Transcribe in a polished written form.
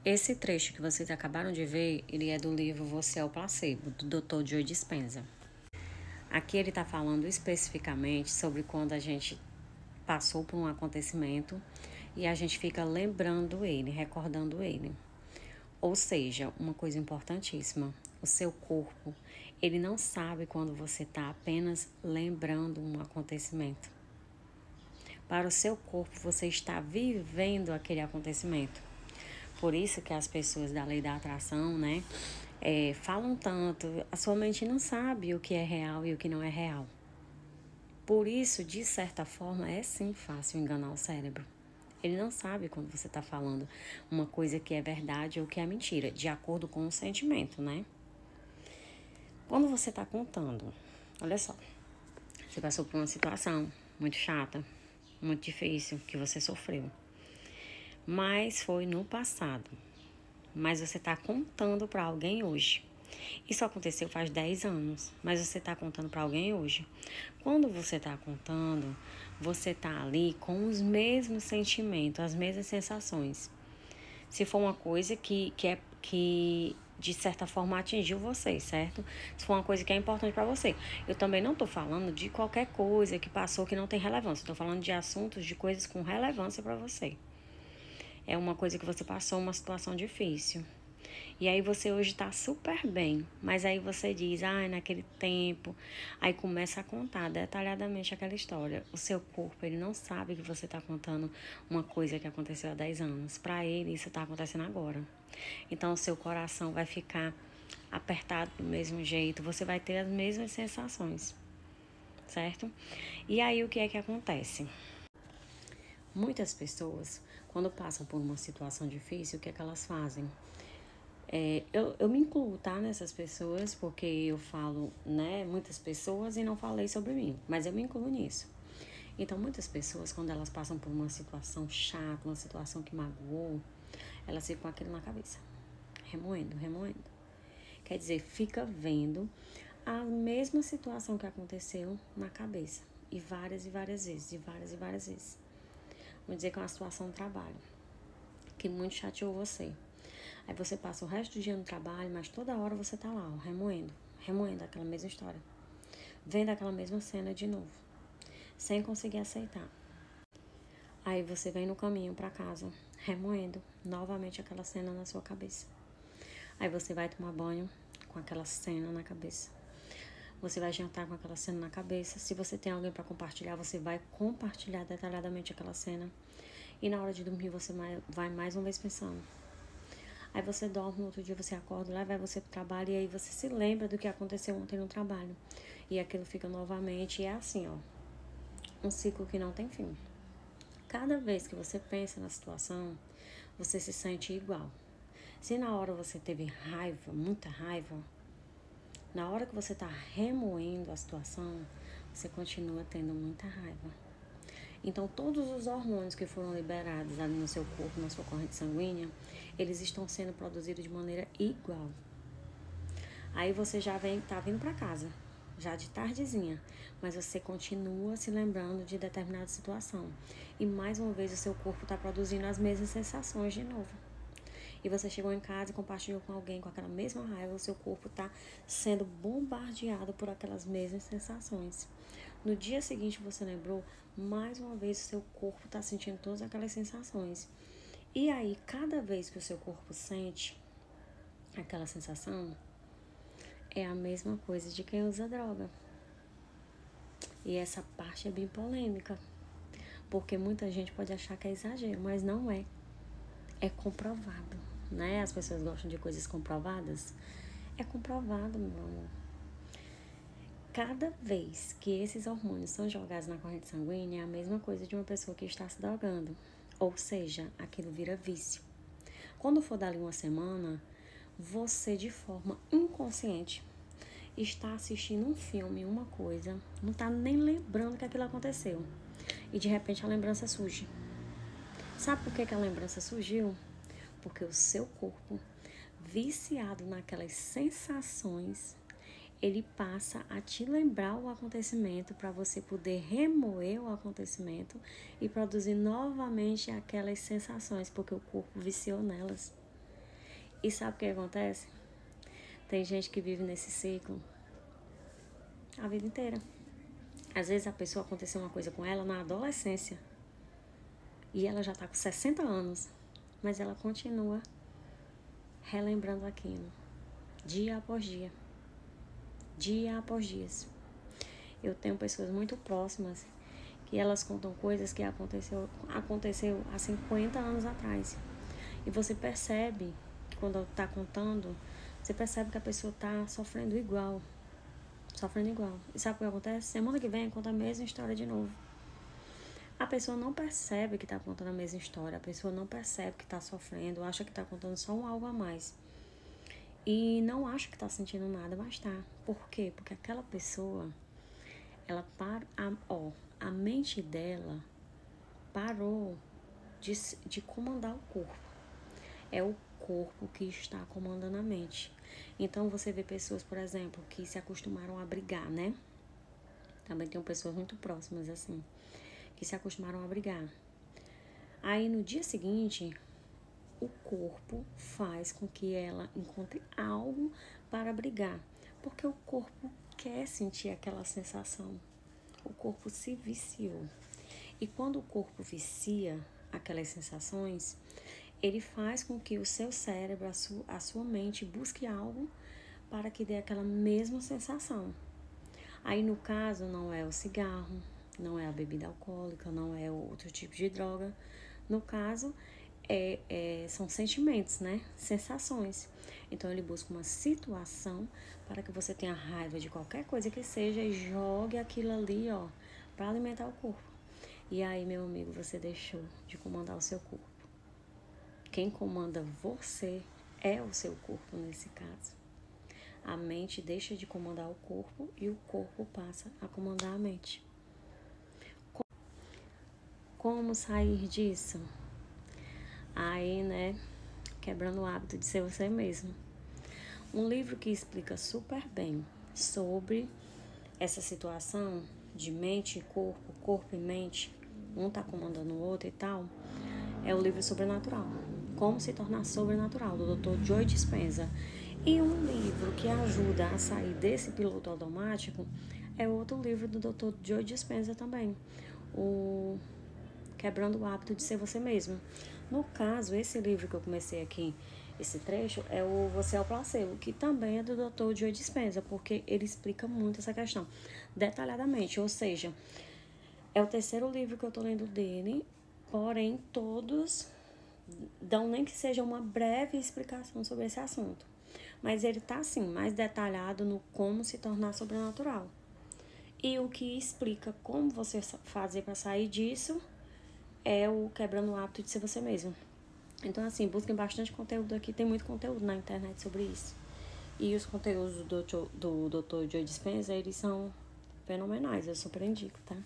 Esse trecho que vocês acabaram de ver, ele é do livro Você é o Placebo, do Dr. Joe Dispenza. Aqui ele está falando especificamente sobre quando a gente passou por um acontecimento e a gente fica lembrando ele, recordando ele. Ou seja, uma coisa importantíssima, o seu corpo, ele não sabe quando você está apenas lembrando um acontecimento. Para o seu corpo, você está vivendo aquele acontecimento. Por isso que as pessoas da lei da atração, né, falam tanto, a sua mente não sabe o que é real e o que não é real. Por isso, de certa forma, é sim fácil enganar o cérebro. Ele não sabe quando você está falando uma coisa que é verdade ou que é mentira, de acordo com o sentimento, né? Quando você está contando, olha só, você passou por uma situação muito chata, muito difícil, que você sofreu. Mas foi no passado. Mas você está contando para alguém hoje. Isso aconteceu faz 10 anos, mas você está contando para alguém hoje. Quando você está contando, você está ali com os mesmos sentimentos, as mesmas sensações. Se for uma coisa que de certa forma atingiu você, certo? Se for uma coisa que é importante para você. Eu também não estou falando de qualquer coisa que passou que não tem relevância. Estou falando de assuntos, de coisas com relevância para você. É uma coisa que você passou uma situação difícil. E aí você hoje está super bem, mas aí você diz, naquele tempo, aí começa a contar detalhadamente aquela história. O seu corpo, ele não sabe que você está contando uma coisa que aconteceu há 10 anos. Para ele, isso está acontecendo agora. Então, o seu coração vai ficar apertado do mesmo jeito, você vai ter as mesmas sensações, certo? E aí, o que é que acontece? Muitas pessoas, quando passam por uma situação difícil, o que é que elas fazem? Eu me incluo, tá, nessas pessoas, porque eu falo, né, muitas pessoas e não falei sobre mim, mas eu me incluo nisso. Então, muitas pessoas, quando elas passam por uma situação chata, uma situação que magoou, elas ficam com aquilo na cabeça, remoendo, remoendo. Quer dizer, fica vendo a mesma situação que aconteceu na cabeça, e várias vezes, e várias vezes. Vamos dizer que é uma situação de trabalho, que muito chateou você. Aí você passa o resto do dia no trabalho, mas toda hora você tá lá, ó, remoendo aquela mesma história. Vendo aquela mesma cena de novo, sem conseguir aceitar. Aí você vem no caminho pra casa, remoendo novamente aquela cena na sua cabeça. Aí você vai tomar banho com aquela cena na cabeça. Você vai jantar com aquela cena na cabeça. Se você tem alguém pra compartilhar, você vai compartilhar detalhadamente aquela cena. E na hora de dormir, você vai mais uma vez pensando. Aí você dorme, no outro dia você acorda, lá vai você pro trabalho e aí você se lembra do que aconteceu ontem no trabalho. E aquilo fica novamente, e é assim, ó, um ciclo que não tem fim. Cada vez que você pensa na situação, você se sente igual. Se na hora você teve raiva, muita raiva, na hora que você tá remoendo a situação, você continua tendo muita raiva. Então, todos os hormônios que foram liberados ali no seu corpo, na sua corrente sanguínea, eles estão sendo produzidos de maneira igual. Aí você já tá vindo para casa, já de tardezinha, mas você continua se lembrando de determinada situação. E mais uma vez o seu corpo está produzindo as mesmas sensações de novo. E você chegou em casa e compartilhou com alguém com aquela mesma raiva, o seu corpo está sendo bombardeado por aquelas mesmas sensações. No dia seguinte você lembrou, mais uma vez o seu corpo está sentindo todas aquelas sensações. E aí, cada vez que o seu corpo sente aquela sensação, é a mesma coisa de quem usa droga. E essa parte é bem polêmica, porque muita gente pode achar que é exagero, mas não é. É comprovado, né? As pessoas gostam de coisas comprovadas. É comprovado, meu amor. Cada vez que esses hormônios são jogados na corrente sanguínea, é a mesma coisa de uma pessoa que está se drogando. Ou seja, aquilo vira vício. Quando for dali uma semana, você de forma inconsciente está assistindo um filme, uma coisa, não está nem lembrando que aquilo aconteceu. E de repente a lembrança surge. Sabe por que a lembrança surgiu? Porque o seu corpo, viciado naquelas sensações, ele passa a te lembrar o acontecimento para você poder remoer o acontecimento e produzir novamente aquelas sensações, porque o corpo viciou nelas. E sabe o que acontece? Tem gente que vive nesse ciclo a vida inteira. Às vezes a pessoa aconteceu uma coisa com ela na adolescência e ela já tá com 60 anos, mas ela continua relembrando aquilo, dia após dia, dia após dia. Eu tenho pessoas muito próximas que elas contam coisas que aconteceu há 50 anos atrás. E você percebe que quando tá contando, você percebe que a pessoa tá sofrendo igual. E sabe o que acontece? Semana que vem conta a mesma história de novo. A pessoa não percebe que tá contando a mesma história. A pessoa não percebe que tá sofrendo. Acha que tá contando só um algo a mais. E não acha que tá sentindo nada, mas tá. Por quê? Porque aquela pessoa, ela a mente dela parou de comandar o corpo. É o corpo que está comandando a mente. Então você vê pessoas, por exemplo, que se acostumaram a brigar, né? Também tem pessoas muito próximas assim, que se acostumaram a brigar. Aí no dia seguinte, o corpo faz com que ela encontre algo para brigar, porque o corpo quer sentir aquela sensação. O corpo se viciou. E quando o corpo vicia aquelas sensações, ele faz com que o seu cérebro, a sua mente, busque algo para que dê aquela mesma sensação. Aí, no caso, não é o cigarro, não é a bebida alcoólica, não é outro tipo de droga. No caso, são sentimentos, né? Sensações. Então, ele busca uma situação para que você tenha raiva de qualquer coisa que seja e jogue aquilo ali, ó, para alimentar o corpo. E aí, meu amigo, você deixou de comandar o seu corpo. Quem comanda você é o seu corpo nesse caso. A mente deixa de comandar o corpo e o corpo passa a comandar a mente. Como sair disso? Aí, né, quebrando o hábito de ser você mesmo. Um livro que explica super bem sobre essa situação de mente e corpo, corpo e mente, um tá comandando o outro e tal, é o livro Sobrenatural. Como se tornar sobrenatural, do Dr. Joe Dispenza. E um livro que ajuda a sair desse piloto automático é outro livro do Dr. Joe Dispenza também, o Quebrando o Hábito de Ser Você Mesmo. No caso, esse livro que eu comecei aqui, esse trecho, é o Você é o Placebo, que também é do Dr. Joe Dispenza, porque ele explica muito essa questão detalhadamente. Ou seja, é o terceiro livro que eu tô lendo dele, porém todos dão nem que seja uma breve explicação sobre esse assunto. Mas ele tá, assim, mais detalhado no como se tornar sobrenatural. E o que explica como você fazer para sair disso é o Quebrando o Hábito de Ser Você Mesmo. Então, assim, busquem bastante conteúdo aqui. Tem muito conteúdo na internet sobre isso. E os conteúdos do Dr. Joe Dispenza, eles são fenomenais. Eu super indico, tá?